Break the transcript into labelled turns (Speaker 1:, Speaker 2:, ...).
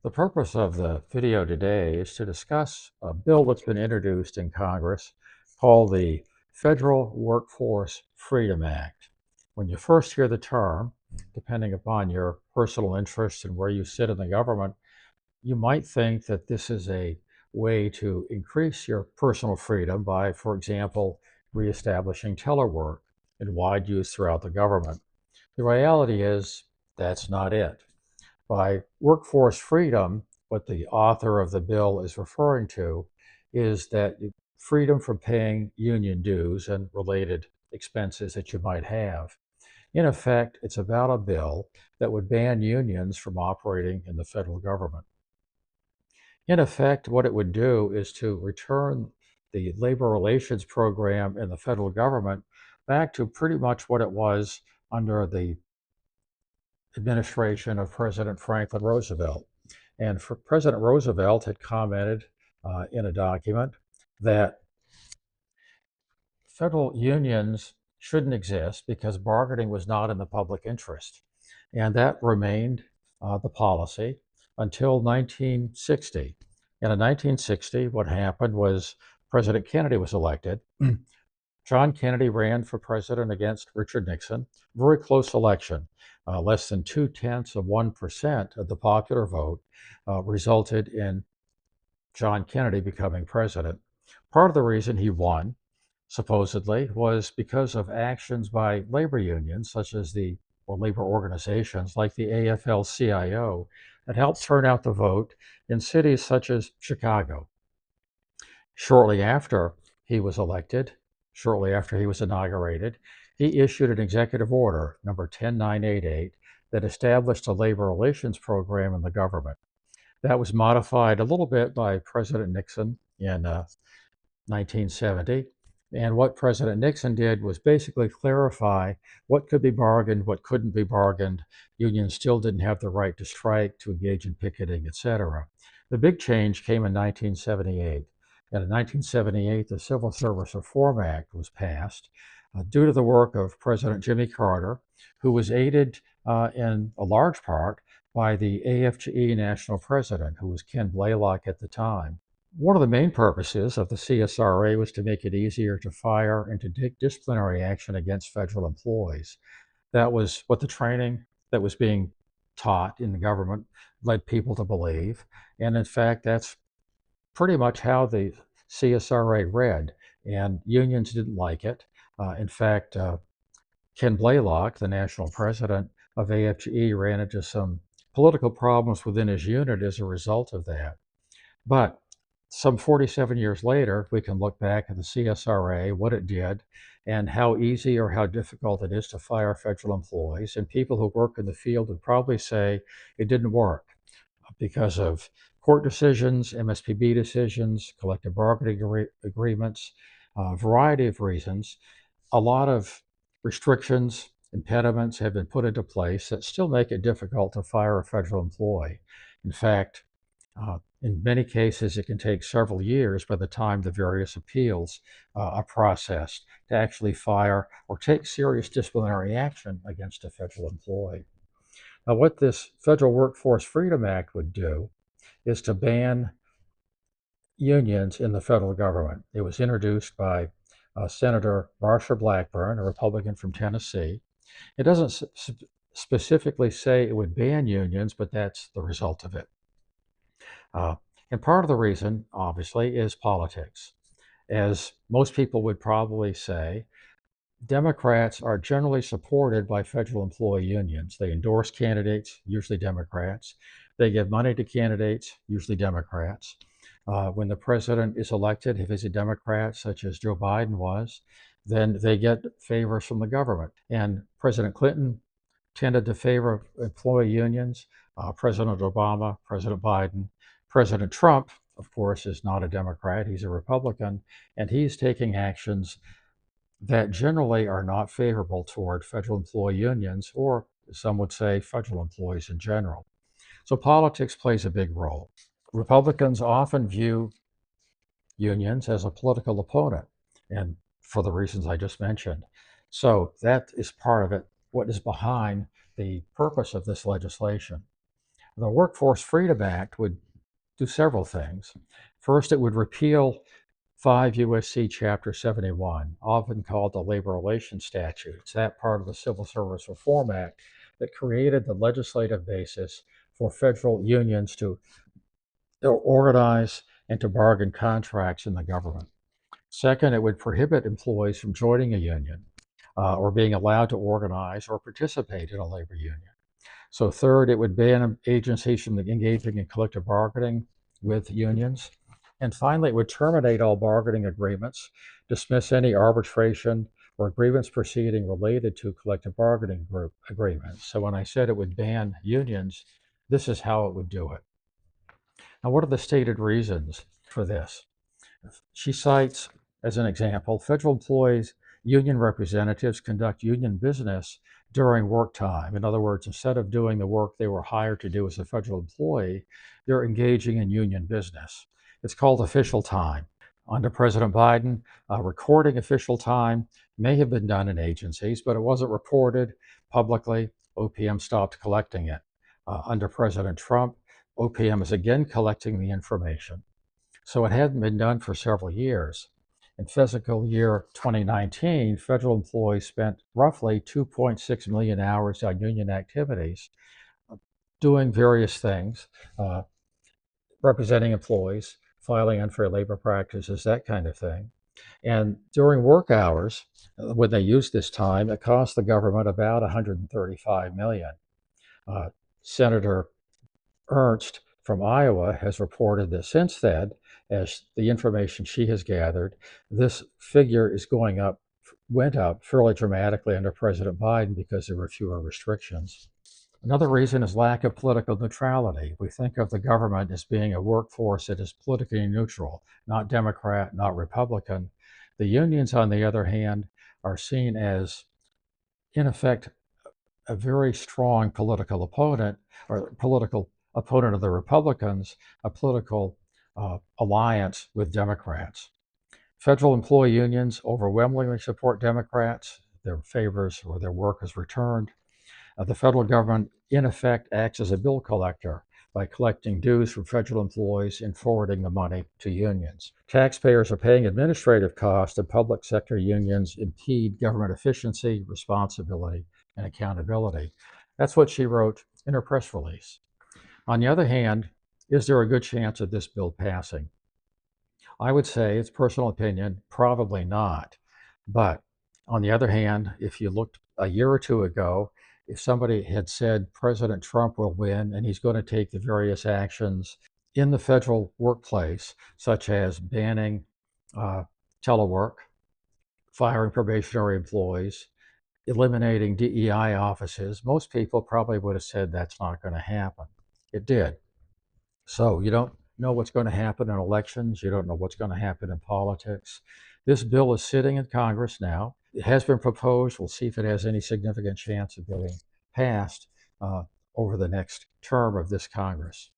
Speaker 1: The purpose of the video today is to discuss a bill that's been introduced in Congress called the Federal Workforce Freedom Act. When you first hear the term, depending upon your personal interests and where you sit in the government, you might think that this is a way to increase your personal freedom by, for example, reestablishing telework in wide use throughout the government. The reality is that's not it. By workforce freedom, what the author of the bill is referring to is that freedom from paying union dues and related expenses that you might have. In effect, it's about a bill that would ban unions from operating in the federal government. In effect, what it would do is to return the labor relations program in the federal government back to pretty much what it was under the administration of President Franklin Roosevelt. And President Roosevelt had commented in a document that federal unions shouldn't exist because bargaining was not in the public interest. And that remained the policy until 1960. And in 1960, what happened was President Kennedy was elected. John Kennedy ran for president against Richard Nixon. Very close election. Less than 0.2% of the popular vote resulted in John Kennedy becoming president. Part of the reason he won, supposedly, was because of actions by labor unions, such as or labor organizations like the AFL-CIO, that helped turn out the vote in cities such as Chicago. Shortly after he was elected, shortly after he was inaugurated, he issued an executive order, number 10988, that established a labor relations program in the government. That was modified a little bit by President Nixon in 1970. And what President Nixon did was basically clarify what could be bargained, what couldn't be bargained. Unions still didn't have the right to strike, to engage in picketing, etc. The big change came in 1978. And in 1978, the Civil Service Reform Act was passed due to the work of President Jimmy Carter, who was aided in a large part by the AFGE national president, who was Ken Blaylock at the time. One of the main purposes of the CSRA was to make it easier to fire and to take disciplinary action against federal employees. That was what the training that was being taught in the government led people to believe. And in fact, that's pretty much how the CSRA read. And unions didn't like it. In fact, Ken Blaylock, the national president of AFGE, ran into some political problems within his unit as a result of that. But some 47 years later, we can look back at the CSRA, what it did, and how easy or how difficult it is to fire federal employees. And people who work in the field would probably say it didn't work because of court decisions, MSPB decisions, collective bargaining agreements, a variety of reasons. A lot of restrictions, impediments have been put into place that still make it difficult to fire a federal employee. In fact, in many cases, it can take several years by the time the various appeals are processed to actually fire or take serious disciplinary action against a federal employee. Now, what this Federal Workforce Freedom Act would do is to ban unions in the federal government. It was introduced by Senator Marsha Blackburn, a Republican from Tennessee. It doesn't specifically say it would ban unions, but that's the result of it. And part of the reason, obviously, is politics. As most people would probably say, Democrats are generally supported by federal employee unions. They endorse candidates, usually Democrats. They give money to candidates, usually Democrats. When the president is elected, if he's a Democrat, such as Joe Biden was, then they get favors from the government. And President Clinton tended to favor employee unions. President Obama, President Biden, President Trump, of course, is not a Democrat. He's a Republican, and he's taking actions that generally are not favorable toward federal employee unions, or some would say federal employees in general. So politics plays a big role. Republicans often view unions as a political opponent, and for the reasons I just mentioned. So that is part of it, what is behind the purpose of this legislation. The Workforce Freedom Act would do several things. First, it would repeal 5 U.S.C. Chapter 71, often called the Labor Relations Statute. It's that part of the Civil Service Reform Act that created the legislative basis for federal unions to organize and to bargain contracts in the government. Second, it would prohibit employees from joining a union or being allowed to organize or participate in a labor union. So third, it would ban agencies from engaging in collective bargaining with unions. And finally, it would terminate all bargaining agreements, dismiss any arbitration or grievance proceeding related to collective bargaining group agreements. So when I said it would ban unions, this is how it would do it. Now, what are the stated reasons for this? She cites, as an example, federal employees, union representatives conduct union business during work time. In other words, instead of doing the work they were hired to do as a federal employee, they're engaging in union business. It's called official time. Under President Biden, recording official time may have been done in agencies, but it wasn't reported publicly. OPM stopped collecting it. Under President Trump, OPM is again collecting the information. So it hadn't been done for several years. In fiscal year 2019, federal employees spent roughly 2.6 million hours on union activities, doing various things, representing employees, filing unfair labor practices, that kind of thing. And during work hours, when they used this time, it cost the government about $135 million. Senator Ernst from Iowa has reported that since then, as the information she has gathered, this figure went up fairly dramatically under President Biden because there were fewer restrictions. Another reason is lack of political neutrality. We think of the government as being a workforce that is politically neutral, not Democrat, not Republican. The unions, on the other hand, are seen as, in effect, a very strong political opponent, or political opponent of the Republicans, a political alliance with Democrats. Federal employee unions overwhelmingly support Democrats. Their favors or their work is returned. The federal government, in effect, acts as a bill collector by collecting dues from federal employees and forwarding the money to unions. Taxpayers are paying administrative costs, and public sector unions impede government efficiency, responsibility, and accountability. That's what she wrote in her press release. On the other hand, is there a good chance of this bill passing? I would say, it's personal opinion, probably not. But on the other hand, if you looked a year or two ago, if somebody had said President Trump will win and he's going to take the various actions in the federal workplace, such as banning telework, firing probationary employees, eliminating DEI offices, most people probably would have said that's not going to happen. It did. So you don't know what's going to happen in elections. You don't know what's going to happen in politics. This bill is sitting in Congress now. It has been proposed. We'll see if it has any significant chance of getting passed over the next term of this Congress.